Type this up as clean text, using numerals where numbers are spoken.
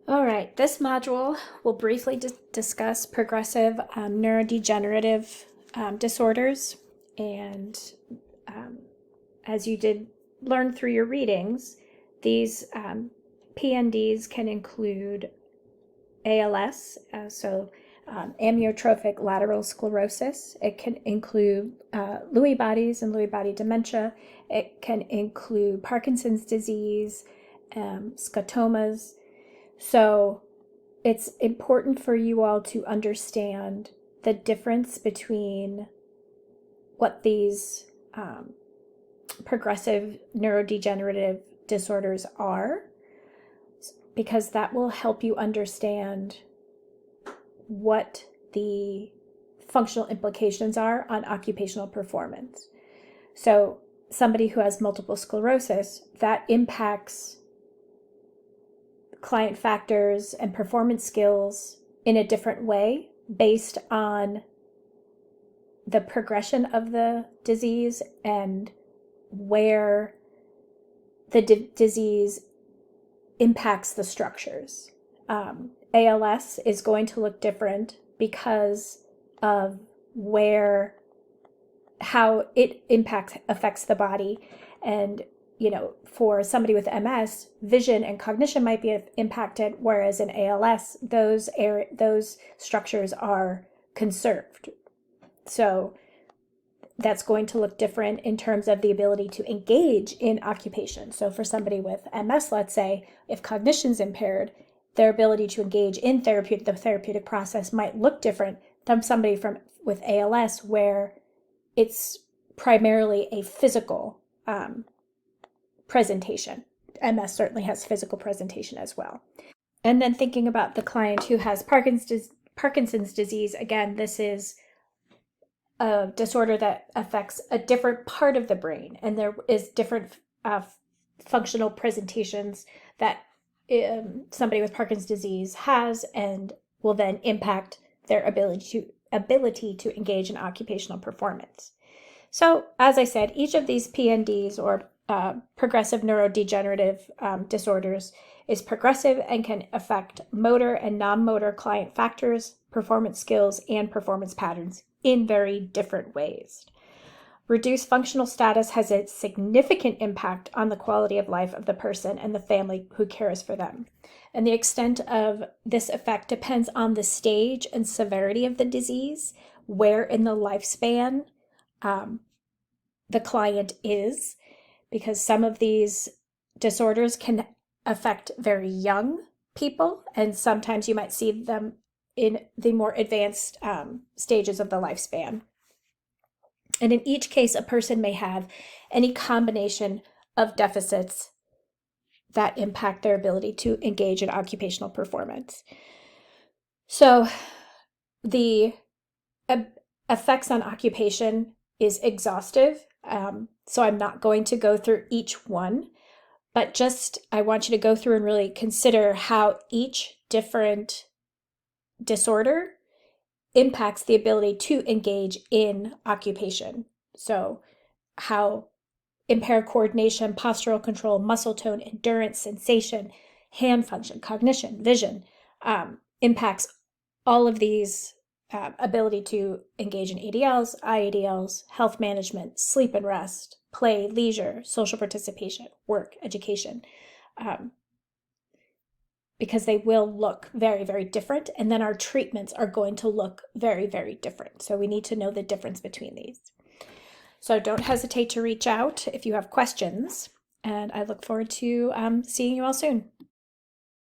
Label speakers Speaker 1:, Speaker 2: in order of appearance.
Speaker 1: All right, this module will briefly discuss progressive neurodegenerative disorders. And um, as you did learn through your readings, these PNDs can include ALS, amyotrophic lateral sclerosis. It can include Lewy bodies and Lewy body dementia. It can include Parkinson's disease, scotomas. So it's important for you all to understand the difference between what these progressive neurodegenerative disorders are, because that will help you understand what the functional implications are on occupational performance. So somebody who has multiple sclerosis, that impacts client factors and performance skills in a different way based on the progression of the disease and where the disease impacts the structures. ALS is going to look different because of how it affects the body. And for somebody with MS, vision and cognition might be impacted, whereas in ALS, those structures are conserved. So that's going to look different in terms of the ability to engage in occupation. So for somebody with MS, let's say, if cognition's impaired, their ability to engage in the therapeutic process might look different than somebody with ALS, where it's primarily a physical presentation. MS certainly has physical presentation as well. And then thinking about the client who has Parkinson's disease, again, this is a disorder that affects a different part of the brain, and there is different functional presentations that somebody with Parkinson's disease has, and will then impact their ability to engage in occupational performance. So, as I said, each of these PNDs, or progressive neurodegenerative disorders, is progressive and can affect motor and non-motor client factors, performance skills, and performance patterns in very different ways. Reduced functional status has a significant impact on the quality of life of the person and the family who cares for them. And the extent of this effect depends on the stage and severity of the disease, where in the lifespan the client is, because some of these disorders can affect very young people, and sometimes you might see them in the more advanced stages of the lifespan. And in each case, a person may have any combination of deficits that impact their ability to engage in occupational performance. So the effects on occupation is exhaustive, so I'm not going to go through each one, but just I want you to go through and really consider how each different disorder impacts the ability to engage in occupation. So how impaired coordination, postural control, muscle tone, endurance, sensation, hand function, cognition, vision impacts all of these ability to engage in ADLs, IADLs, health management, sleep and rest, play, leisure, social participation, work, education, because they will look very, very different. And then our treatments are going to look very, very different. So we need to know the difference between these. So don't hesitate to reach out if you have questions. And I look forward to seeing you all soon.